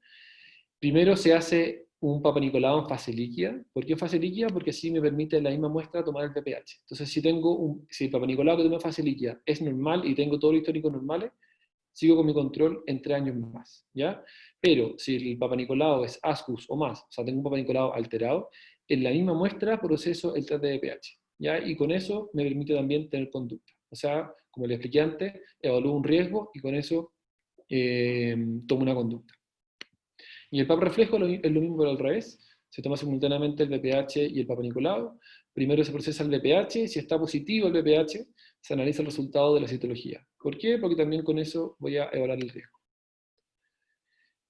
Primero se hace un Papa Nicolau en fase líquida. ¿Por qué en fase líquida? Porque así me permite en la misma muestra tomar el pH. Entonces, si el Papa Nicolau que tomé en fase líquida es normal y tengo todos los históricos normales, sigo con mi control en 3 años más, ¿ya? Pero si el Papa Nicolau es ASCUS o más, o sea, tengo un Papa Nicolau alterado, en la misma muestra proceso el test de pH, ¿ya? Y con eso me permite también tener conducta. O sea, como le expliqué antes, evalúo un riesgo y con eso tomo una conducta. Y el PAP reflejo es lo mismo pero al revés. Se toma simultáneamente el VPH y el Papa Nicolau. Primero se procesa el VPH, si está positivo el VPH, se analiza el resultado de la citología. ¿Por qué? Porque también con eso voy a evaluar el riesgo.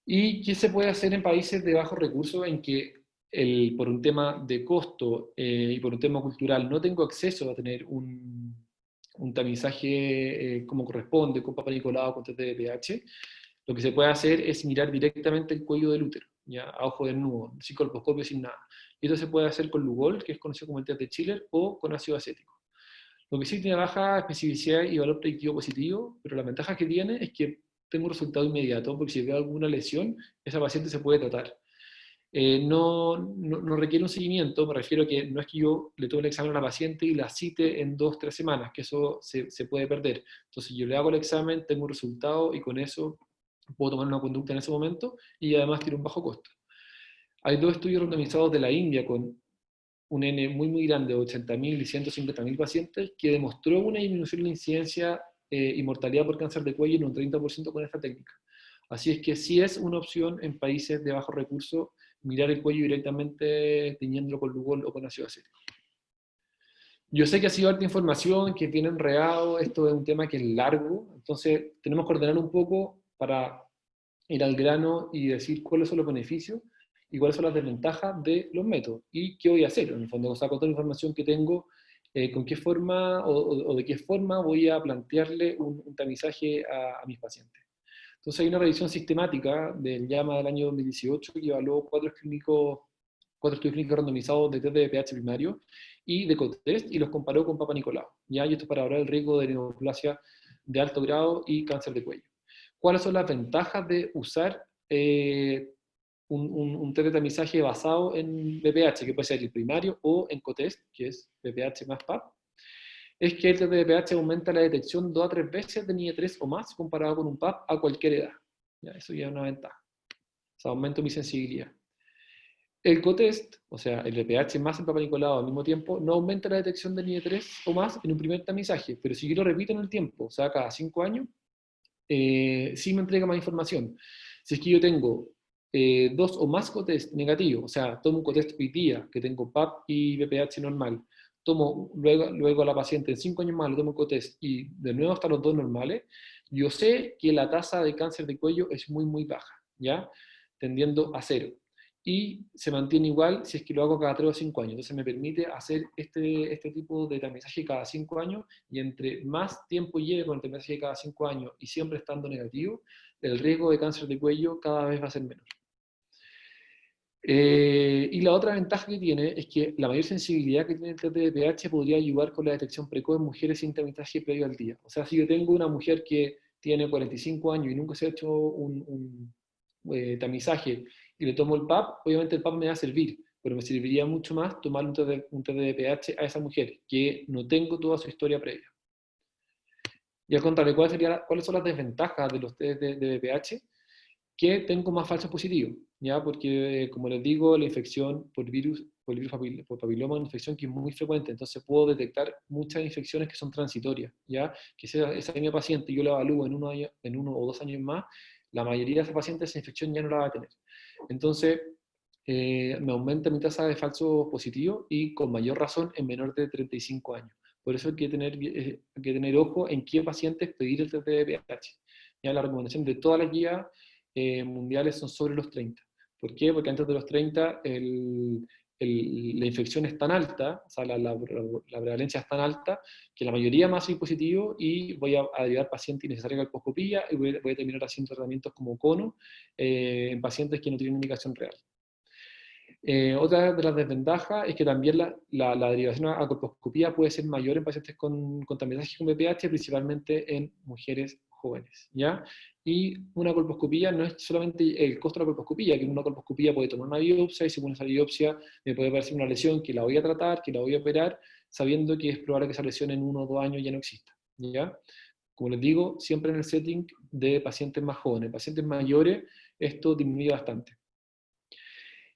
¿Y qué se puede hacer en países de bajos recursos en que por un tema de costo y por un tema cultural no tengo acceso a tener un tamizaje como corresponde, con Papa Nicolau, con test de VPH? Lo que se puede hacer es mirar directamente el cuello del útero, ¿ya? A ojo desnudo, sin colposcopio, sin nada. Y esto se puede hacer con Lugol, que es conocido como el test de Schiller, o con ácido acético. Lo que sí tiene baja especificidad y valor predictivo positivo, pero la ventaja que tiene es que tengo un resultado inmediato, porque si veo alguna lesión, esa paciente se puede tratar. No requiere un seguimiento, me refiero a que no es que yo le tome el examen a la paciente y la cite en 2 o 3 semanas, que eso se puede perder. Entonces yo le hago el examen, tengo un resultado y con eso puedo tomar una conducta en ese momento y además tiene un bajo costo. Hay 2 estudios randomizados de la India con un N muy, muy grande, 80.000 y 150.000 pacientes, que demostró una disminución en la incidencia y mortalidad por cáncer de cuello en un 30% con esta técnica. Así es que sí es una opción en países de bajos recursos mirar el cuello directamente tiñéndolo con Lugol o con ácido acético. Yo sé que ha sido harta información, que tiene enredado, esto es un tema que es largo, entonces tenemos que ordenar un poco para ir al grano y decir cuáles son los beneficios y cuáles son las desventajas de los métodos y qué voy a hacer. En el fondo, o sea, con toda la información que tengo, con qué forma o de qué forma voy a plantearle un tamizaje a mis pacientes. Entonces hay una revisión sistemática del llama del año 2018 que evaluó 4 estudios clínicos randomizados de test de pH primario y de cotest y los comparó con Papa Nicolau. ¿Ya? Y esto es para evaluar el riesgo de neoplasia de alto grado y cáncer de cuello. ¿Cuáles son las ventajas de usar un test de tamizaje basado en BPH, que puede ser el primario, o en cotest, que es BPH más PAP? Es que el test de BPH aumenta la detección 2 a 3 veces de NIE3 o más comparado con un PAP a cualquier edad. ¿Ya? Eso ya es una ventaja. O sea, aumento mi sensibilidad. El cotest, o sea, el VPH más el Papa Nicolau al mismo tiempo, no aumenta la detección de NIE3 o más en un primer tamizaje, pero si yo lo repito en el tiempo, o sea, cada 5 años, sí me entrega más información. Si es que yo tengo 2 o más cotest negativos, o sea, tomo un cotest hoy día, que tengo PAP y VPH normal, tomo luego a la paciente en 5 años más, le tomo cotest y de nuevo hasta los 2 normales, yo sé que la tasa de cáncer de cuello es muy, muy baja, ¿ya? Tendiendo a 0 y se mantiene igual si es que lo hago cada 3 o 5 años. Entonces me permite hacer este tipo de tamizaje cada 5 años y entre más tiempo lleve con el tamizaje cada 5 años y siempre estando negativo, el riesgo de cáncer de cuello cada vez va a ser menor. Y la otra ventaja que tiene es que la mayor sensibilidad que tiene el test de pH podría ayudar con la detección precoz en mujeres sin tamizaje previo al día. O sea, si yo tengo una mujer que tiene 45 años y nunca se ha hecho tamizaje y le tomo el PAP, obviamente el PAP me va a servir, pero me serviría mucho más tomar un test de pH a esa mujer, que no tengo toda su historia previa. Y al contrario, ¿cuáles son las desventajas de los test de pH? Que tengo más falsos positivos, ¿ya? Porque, como les digo, la infección por papiloma es una infección que es muy frecuente, entonces puedo detectar muchas infecciones que son transitorias, ¿ya? Que esa misma paciente yo la evalúo en 1 o 2 años más, la mayoría de esas pacientes esa infección ya no la va a tener. Entonces, me aumenta mi tasa de falsos positivos y con mayor razón en menor de 35 años. Por eso hay que tener ojo en qué pacientes pedir el test de VPH. Ya la recomendación de todas las guías mundiales son sobre los 30. ¿Por qué? Porque antes de los 30 la infección es tan alta, o sea, la prevalencia es tan alta, que la mayoría más soy positivo y voy a derivar pacientes innecesarios a colposcopía y voy a terminar haciendo tratamientos como cono en pacientes que no tienen indicación real. Otra de las desventajas es que también la derivación a colposcopía puede ser mayor en pacientes con tamizaje con BPH, principalmente en mujeres jóvenes, ¿ya? Y una colposcopía no es solamente el costo de la colposcopía, que en una colposcopía puede tomar una biopsia y según esa biopsia me puede parecer una lesión que la voy a tratar, que la voy a operar, sabiendo que es probable que esa lesión en 1 o 2 años ya no exista, ¿ya? Como les digo, siempre en el setting de pacientes más jóvenes. Pacientes mayores, esto disminuye bastante.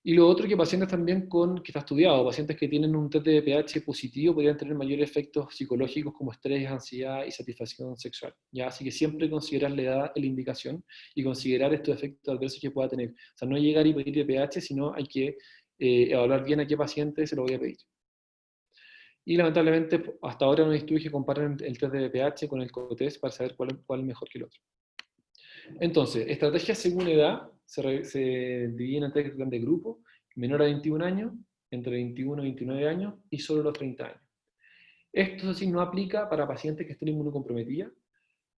Y lo otro que pacientes también que está estudiado, pacientes que tienen un test de pH positivo podrían tener mayores efectos psicológicos como estrés, ansiedad y satisfacción sexual. ¿Ya? Así que siempre considerar la edad en la indicación y considerar estos efectos adversos que pueda tener. O sea, no llegar y pedir de pH, sino hay que evaluar bien a qué paciente se lo voy a pedir. Y lamentablemente hasta ahora no hay estudios que comparen el test de pH con el cotest para saber cuál es mejor que el otro. Entonces, estrategias según edad se dividen en 3 grandes grupos: menor a 21 años, entre 21 y 29 años y sobre los 30 años. Esto sí no aplica para pacientes que estén inmunocomprometidas,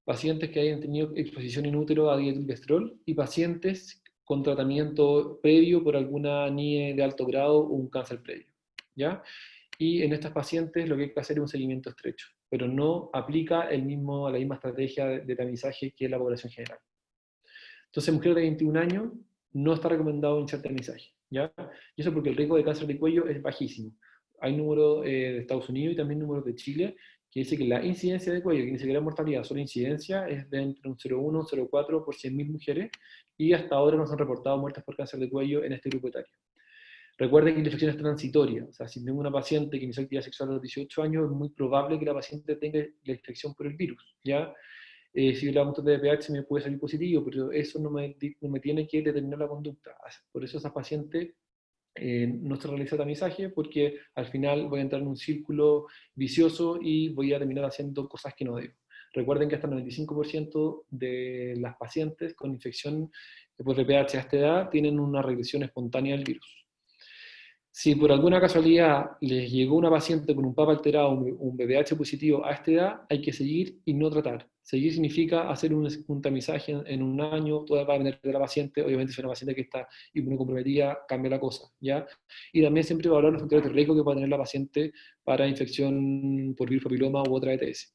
pacientes que hayan tenido exposición in útero a dietilvestrol y pacientes con tratamiento previo por alguna NIE de alto grado o un cáncer previo, ¿ya? Y en estas pacientes lo que hay que hacer es un seguimiento estrecho, pero no aplica la misma estrategia de tamizaje que la población general. Entonces, mujeres de 21 años no está recomendado iniciar tamizaje. ¿ya? Y eso porque el riesgo de cáncer de cuello es bajísimo. Hay números de Estados Unidos y también números de Chile que dice que la incidencia de cuello, que ni siquiera es mortalidad, solo incidencia, es de entre un 0,1 y un 0,4 por 100.000 mujeres, y hasta ahora no se han reportado muertes por cáncer de cuello en este grupo etario. Recuerden que la infección es transitoria, o sea, si tengo una paciente que inició actividad sexual a los 18 años, es muy probable que la paciente tenga la infección por el virus, ¿ya? Si yo le hago un test de pH me puede salir positivo, pero eso no me tiene que determinar la conducta. Por eso esa paciente no se realiza tamizaje, porque al final voy a entrar en un círculo vicioso y voy a terminar haciendo cosas que no debo. Recuerden que hasta el 95% de las pacientes con infección por VPH a esta edad tienen una regresión espontánea del virus. Si por alguna casualidad les llegó una paciente con un PAP alterado, un VPH positivo a esta edad, hay que seguir y no tratar. Seguir significa hacer un tamizaje en un año, todo va a depender de la paciente. Obviamente, si es una paciente que está inmunocomprometida, cambia la cosa, ¿ya? Y también siempre evaluar los factores de riesgo que puede tener la paciente para infección por virus papiloma u otra ETS.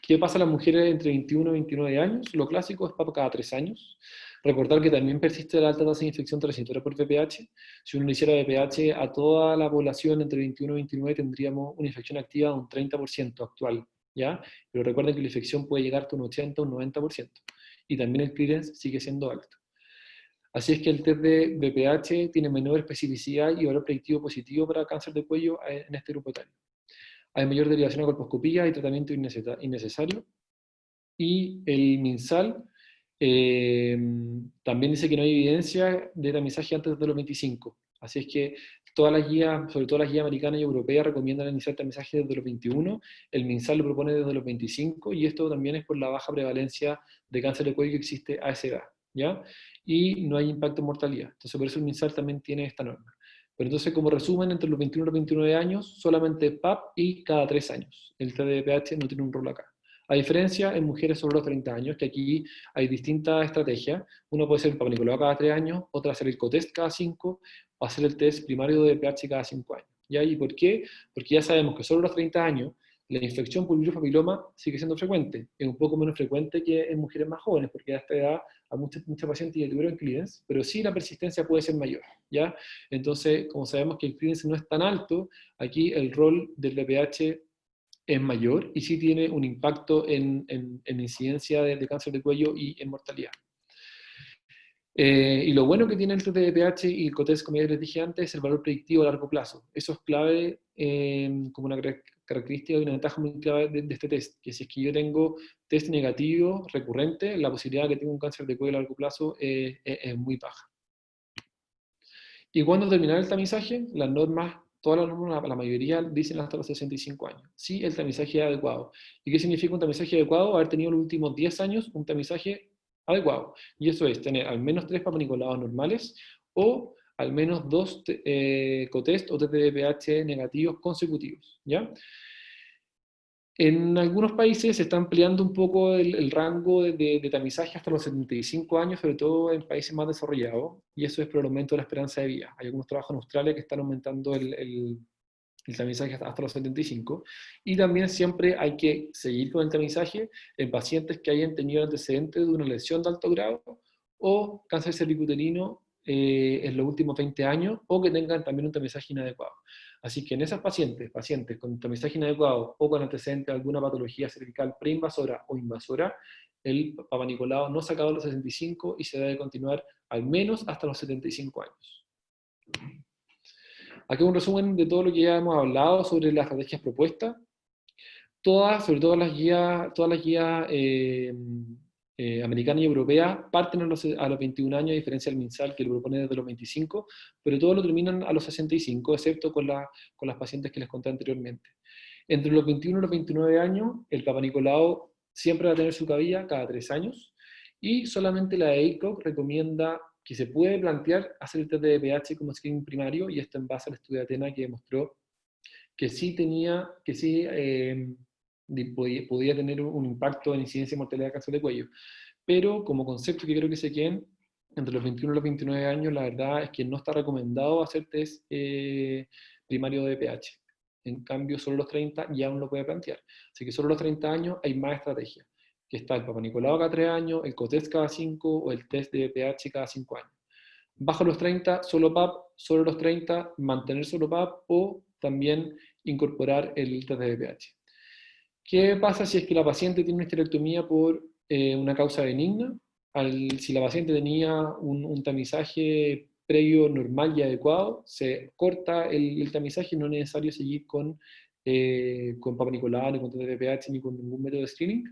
¿Qué pasa a las mujeres entre 21 y 29 años? Lo clásico es PAP cada 3 años. Recordar que también persiste la alta tasa de infección transitoria por VPH. Si uno le hiciera VPH a toda la población entre 21 y 29, tendríamos una infección activa de un 30% actual, ¿ya? Pero recuerden que la infección puede llegar hasta un 80 o un 90%. Y también el clearance sigue siendo alto. Así es que el test de VPH tiene menor especificidad y valor predictivo positivo para cáncer de cuello en este grupo etario. Hay mayor derivación a colposcopía y tratamiento innecesario. Y el MinSal también dice que no hay evidencia de tamizaje antes de los 25. Así es que todas las guías, sobre todo las guías americanas y europeas, recomiendan iniciar tamizaje desde los 21. El MinSal lo propone desde los 25 y esto también es por la baja prevalencia de cáncer de cuello que existe a esa edad, ¿ya? Y no hay impacto en mortalidad. Entonces por eso el MinSal también tiene esta norma. Pero entonces, como resumen, entre los 21 y los 29 años, solamente PAP y cada 3 años. El TDPH no tiene un rol acá. A diferencia en mujeres sobre los 30 años, que aquí hay distintas estrategias. Uno puede ser el Papa Nicolau cada 3 años, otra hacer el COTEST cada 5, o hacer el test primario de pH cada 5 años. ¿Ya? ¿Y por qué? Porque ya sabemos que sobre los 30 años la infección por virus papiloma sigue siendo frecuente. Es un poco menos frecuente que en mujeres más jóvenes, porque a esta edad a muchas pacientes ya tuvieron clearance, pero sí la persistencia puede ser mayor, ¿ya? Entonces, como sabemos que el clearance no es tan alto, aquí el rol del VPH es mayor y sí tiene un impacto en incidencia de cáncer de cuello y en mortalidad. Y lo bueno que tiene el test de pH y el COTES, como ya les dije antes, es el valor predictivo a largo plazo. Eso es clave como una característica y una ventaja muy clave de este test, que si es que yo tengo test negativo recurrente, la posibilidad de que tenga un cáncer de cuello a largo plazo es muy baja. ¿Y cuándo terminar el tamizaje? Las normas, todas las normas, la mayoría dicen hasta los 65 años. Sí, el tamizaje es adecuado. ¿Y qué significa un tamizaje adecuado? Haber tenido en los últimos 10 años un tamizaje adecuado. Y eso es tener al menos 3 papanicolaos normales o al menos 2 cotest o test de pH negativos consecutivos, ¿ya? En algunos países se está ampliando un poco el rango de tamizaje hasta los 75 años, sobre todo en países más desarrollados, y eso es por el aumento de la esperanza de vida. Hay algunos trabajos en Australia que están aumentando el tamizaje hasta los 75, y también siempre hay que seguir con el tamizaje en pacientes que hayan tenido antecedentes de una lesión de alto grado o cáncer cervicuterino en los últimos 20 años, o que tengan también un tamizaje inadecuado. Así que en esas pacientes con tamizaje inadecuado o con antecedentes de alguna patología cervical preinvasora o invasora, el Papa Nicolau no se acaba a los 65 y se debe continuar al menos hasta los 75 años. Aquí un resumen de todo lo que ya hemos hablado sobre las estrategias propuestas. Todas, sobre todo todas las guías americanas y europeas, parten a los 21 años, a diferencia del MinSal, que lo propone desde los 25, pero todos lo terminan a los 65, excepto con las pacientes que les conté anteriormente. Entre los 21 y los 29 años, el Papa Nicolau siempre va a tener su cabilla cada 3 años, y solamente la ACOG recomienda que se puede plantear hacer el test de pH como screening primario, y esto en base al estudio de Atena que demostró que sí podía tener un impacto en incidencia y mortalidad de cáncer de cuello. Pero como concepto que creo que se queden, entre los 21 y los 29 años, la verdad es que no está recomendado hacer test primario de pH. En cambio, solo los 30 ya uno lo puede plantear. Así que solo los 30 años hay más estrategias, que está el Papa Nicolau cada 3 años, el COTEST cada 5 o el test de pH cada 5 años. Bajo los 30, solo PAP, sobre los 30, mantener solo PAP o también incorporar el test de BPH. ¿Qué pasa si es que la paciente tiene una histerectomía por una causa benigna? Si la paciente tenía un tamizaje previo normal y adecuado, se corta el tamizaje, no es necesario seguir con Papa Nicolau, ni con test de BPH, ni con ningún método de screening.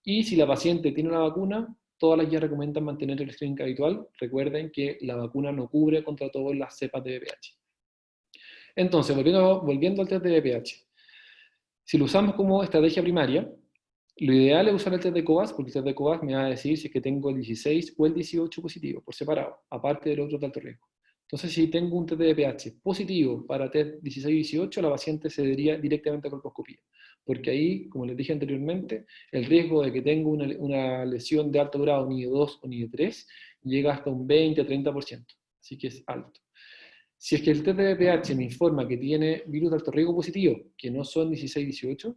Y si la paciente tiene una vacuna, todas las guías recomiendan mantener el screening habitual. Recuerden que la vacuna no cubre contra todas las cepas de VPH. Entonces, volviendo al test de VPH. Si lo usamos como estrategia primaria, lo ideal es usar el test de COVAS, porque el test de COVAS me va a decir si es que tengo el 16 o el 18 positivo, por separado, aparte del otro de alto riesgo. Entonces, si tengo un test de VPH positivo para test 16 y 18, la paciente se diría directamente a colposcopía, porque ahí, como les dije anteriormente, el riesgo de que tenga una lesión de alto grado ni de 2 o ni de 3 llega hasta un 20 a 30%, así que es alto. Si es que el test de VPH me informa que tiene virus de alto riesgo positivo, que no son 16 y 18,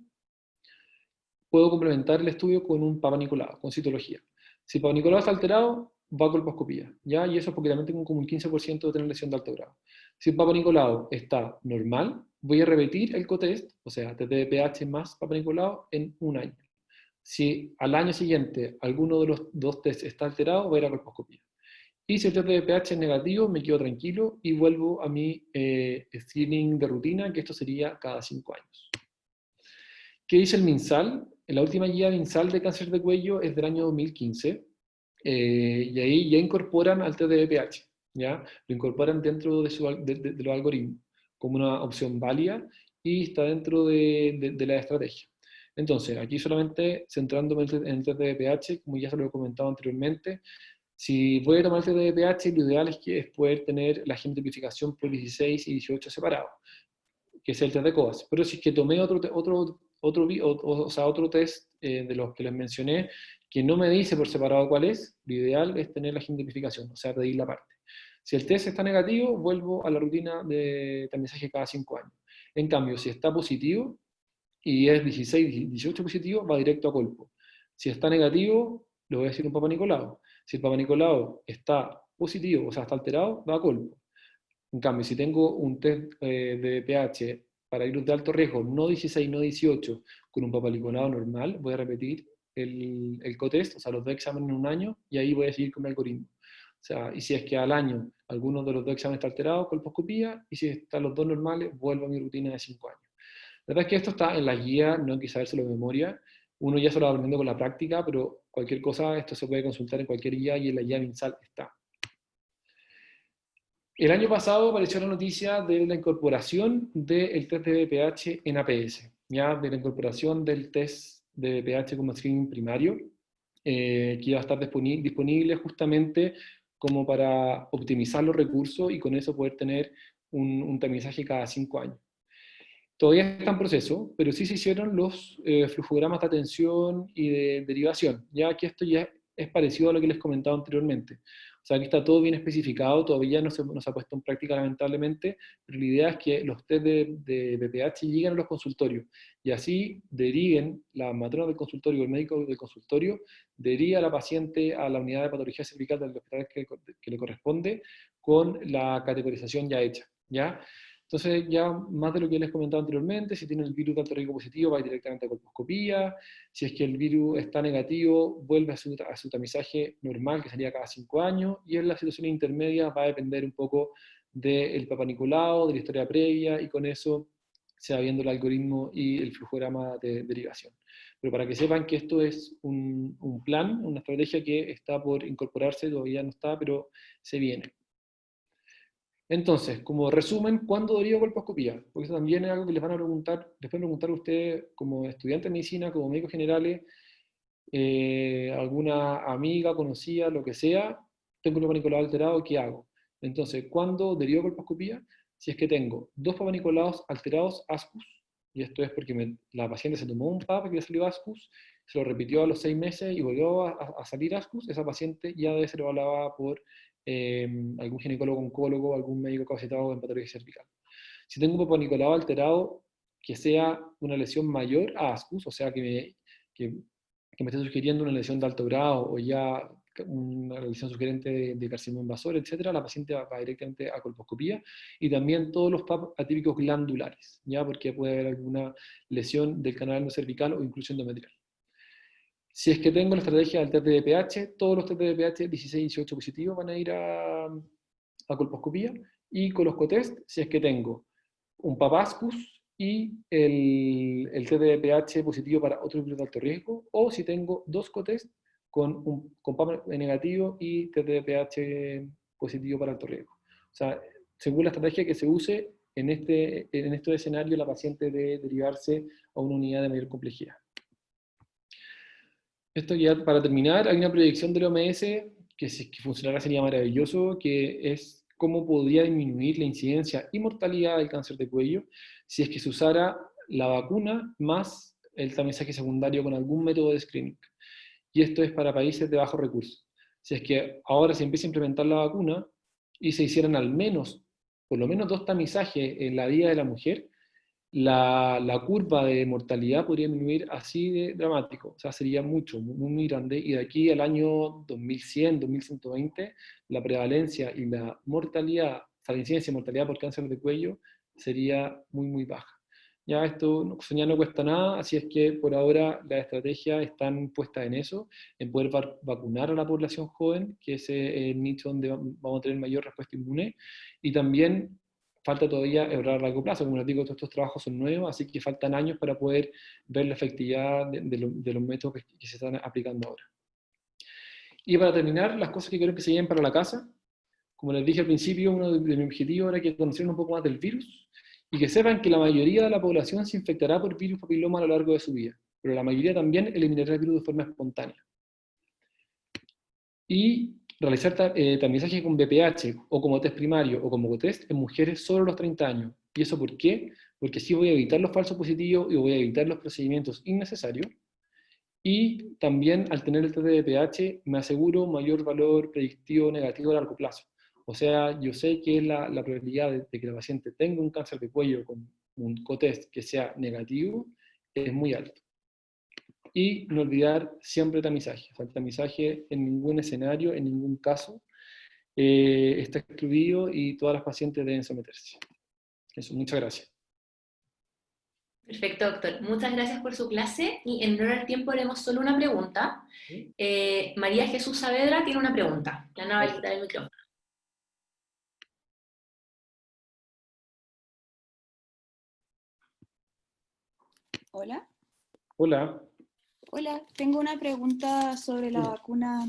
puedo complementar el estudio con un Papa Nicolau, con citología. Si el Papa Nicolau está alterado, va a colposcopía, ¿ya? Y eso es porque también tengo como un 15% de tener lesión de alto grado. Si el Papa Nicolau está normal, voy a repetir el cotest, o sea, test de pH más Papa Nicolau en un año. Si al año siguiente alguno de los dos tests está alterado, voy a ir a colposcopía. Y si el test de pH es negativo, me quedo tranquilo y vuelvo a mi screening de rutina, que esto sería cada 5 años. ¿Qué dice el MinSal? La última guía MinSal de cáncer de cuello es del año 2015, y ahí ya incorporan al test de VPH, ¿ya? Lo incorporan dentro de los algoritmos como una opción válida y está dentro de la estrategia. Entonces, aquí solamente centrándome en el test de VPH, como ya se lo he comentado anteriormente, si voy a tomar el test de VPH, lo ideal es poder tener la genotipificación por 16 y 18 separados, que es el test de COVAS. Pero si es que tomé otro test de los que les mencioné, que no me dice por separado cuál es, lo ideal es tener la genotipificación, o sea, pedir la parte. Si el test está negativo, vuelvo a la rutina de tamizaje cada 5 años. En cambio, si está positivo, y es 16, 18 positivo, va directo a colpo. Si está negativo, le voy a decir un Papa Nicolau. Si el Papa Nicolau está positivo, o sea, está alterado, va a colpo. En cambio, si tengo un test de pH para virus de alto riesgo, no 16, no 18, con un Papa Nicolau normal, voy a repetir el cotest, o sea, los dos exámenes en un año, y ahí voy a seguir con mi algoritmo. O sea, y si es que al año alguno de los dos exámenes está alterado, colposcopía, y si están los dos normales, vuelvo a mi rutina de 5 años. La verdad es que esto está en la guía, no hay que sabérselo de memoria. Uno ya se lo va aprendiendo con la práctica, pero cualquier cosa, esto se puede consultar en cualquier guía y en la guía MinSal está. El año pasado apareció la noticia de la incorporación del test de VPH en APS, ya de la incorporación del test de VPH como screening primario, que iba a estar disponible justamente como para optimizar los recursos y con eso poder tener un tamizaje cada 5 años. Todavía está en proceso, pero sí se hicieron los flujogramas de atención y de derivación, ya que esto ya es parecido a lo que les comentaba anteriormente. O sea, aquí está todo bien especificado, todavía no se ha puesto en práctica lamentablemente, pero la idea es que los test de BPH lleguen a los consultorios y así deriven la matrona del consultorio o el médico del consultorio, deriva a la paciente a la unidad de patología cervical del hospital que le corresponde con la categorización ya hecha, ¿ya? Entonces, ya más de lo que les comentaba anteriormente, si tiene el virus de alto riesgo positivo, va directamente a colposcopía. Si es que el virus está negativo, vuelve a su tamizaje normal, que sería cada 5 años. Y en la situación intermedia va a depender un poco del Papa Nicolau, de la historia previa, y con eso se va viendo el algoritmo y el flujograma de derivación. Pero para que sepan que esto es un plan, una estrategia que está por incorporarse, todavía no está, pero se viene. Entonces, como resumen, ¿cuándo debería colposcopía? Porque eso también es algo que les van a preguntar, les pueden preguntar a ustedes como estudiantes de medicina, como médicos generales, alguna amiga, conocida, lo que sea, tengo un Papa Nicolau alterado, ¿qué hago? Entonces, ¿cuándo derivo colposcopía? Si es que tengo dos Papa Nicolaus alterados ASCUS, y esto es porque la paciente se tomó un Papa que le salió ASCUS, se lo repitió a los 6 meses y volvió a salir ASCUS, esa paciente ya debe ser evaluada por algún ginecólogo, oncólogo, algún médico capacitado en patología cervical. Si tengo un Papa Nicolau alterado que sea una lesión mayor a ASCUS, o sea que me esté sugiriendo una lesión de alto grado o ya una lesión sugerente de carcinoma invasor, etcétera, la paciente va directamente a colposcopía, y también todos los PAP atípicos glandulares, ¿ya? Porque puede haber alguna lesión del canal endocervical o incluso endometrial. Si es que tengo la estrategia del test de pH, todos los test de pH 16 y 18 positivos van a ir a colposcopía, y con los cotest, si es que tengo un papascus y el test de pH positivo para otro virus de alto riesgo, o si tengo dos cotest con PAP negativo y test de pH positivo para alto riesgo. O sea, según la estrategia que se use, en este escenario la paciente debe derivarse a una unidad de mayor complejidad. Esto ya para terminar, hay una proyección del OMS que si que funcionara sería maravilloso, que es cómo podría disminuir la incidencia y mortalidad del cáncer de cuello si es que se usara la vacuna más el tamizaje secundario con algún método de screening. Y esto es para países de bajos recursos. Si es que ahora se empieza a implementar la vacuna y se hicieran al menos, por lo menos 2 tamizajes en la vida de la mujer, la curva de mortalidad podría disminuir así de dramático, o sea, sería mucho, muy, muy grande, y de aquí al año 2100, 2120, la prevalencia y la mortalidad, o sea, la incidencia y mortalidad por cáncer de cuello sería muy, muy baja. Ya esto ya no cuesta nada, así es que por ahora las estrategias están puestas en eso, en poder vacunar a la población joven, que es el nicho donde vamos a tener mayor respuesta inmune, y también falta todavía evaluar a largo plazo. Como les digo, todos estos trabajos son nuevos, así que faltan años para poder ver la efectividad de los métodos que se están aplicando ahora. Y para terminar, las cosas que quiero que se lleven para la casa. Como les dije al principio, uno de mis objetivos era que conocieran un poco más del virus y que sepan que la mayoría de la población se infectará por virus papiloma a lo largo de su vida, pero la mayoría también eliminará el virus de forma espontánea. Y realizar tamizaje con BPH o como test primario o como test en mujeres solo a los 30 años. ¿Y eso por qué? Porque así voy a evitar los falsos positivos y voy a evitar los procedimientos innecesarios. Y también al tener el test de BPH me aseguro mayor valor predictivo negativo a largo plazo. O sea, yo sé que la probabilidad de que la paciente tenga un cáncer de cuello con un cotest que sea negativo es muy alto. Y no olvidar siempre tamizaje. O sea, el tamizaje en ningún escenario, en ningún caso, está excluido y todas las pacientes deben someterse. Eso, muchas gracias. Perfecto, doctor. Muchas gracias por su clase y en honor al tiempo haremos solo una pregunta. María Jesús Saavedra tiene una pregunta. La nueva habilitar el micrófono. Hola. Hola. Hola, tengo una pregunta sobre la vacuna.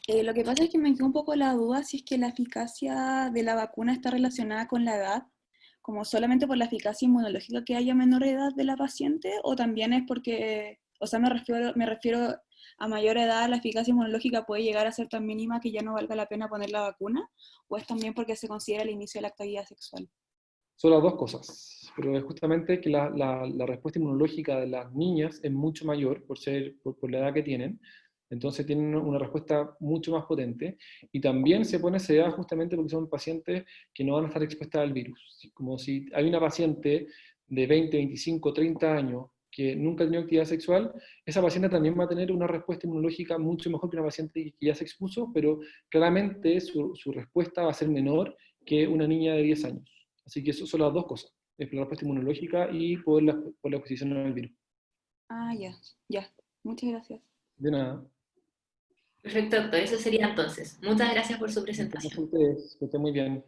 Lo que pasa es que me quedó un poco la duda si es que la eficacia de la vacuna está relacionada con la edad, como solamente por la eficacia inmunológica que haya menor edad de la paciente, o también es porque, o sea, me refiero a mayor edad, la eficacia inmunológica puede llegar a ser tan mínima que ya no valga la pena poner la vacuna, o es también porque se considera el inicio de la actividad sexual. Son las dos cosas, pero es justamente que la respuesta inmunológica de las niñas es mucho mayor por la edad que tienen, entonces tienen una respuesta mucho más potente, y también se pone esa edad justamente porque son pacientes que no van a estar expuestas al virus. Como si hay una paciente de 20, 25, 30 años que nunca ha tenido actividad sexual, esa paciente también va a tener una respuesta inmunológica mucho mejor que una paciente que ya se expuso, pero claramente su respuesta va a ser menor que una niña de 10 años. Así que eso son las dos cosas, la respuesta inmunológica y por la exposición al virus. Ah, ya. Muchas gracias. De nada. Perfecto, doctor. Eso sería entonces. Muchas gracias por su Muchas presentación. gracias a ustedes, que estén muy bien.